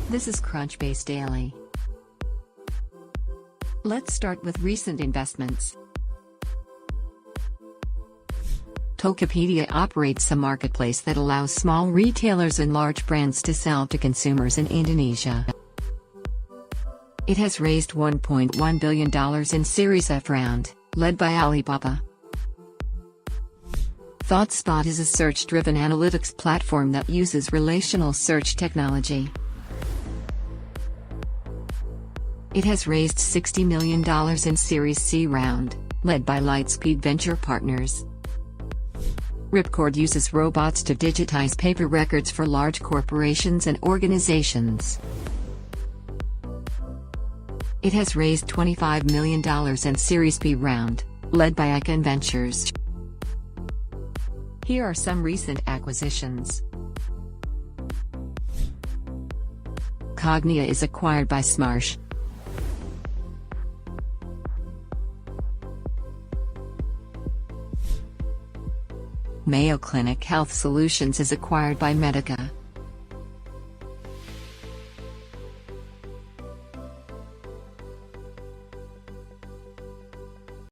This is Crunchbase Daily. Let's start with recent investments. Tokopedia operates a marketplace that allows small retailers and large brands to sell to consumers in Indonesia. It has raised $1.1 billion in Series F round, led by Alibaba. ThoughtSpot is a search-driven analytics platform that uses relational search technology. It has raised $60 million in Series C round, led by Lightspeed Venture Partners. Ripcord uses robots to digitize paper records for large corporations and organizations. It has raised $25 million in Series B round, led by Icon Ventures. Here are some recent acquisitions. Cognia is acquired by Smarsh. Mayo Clinic Health Solutions is acquired by Medica.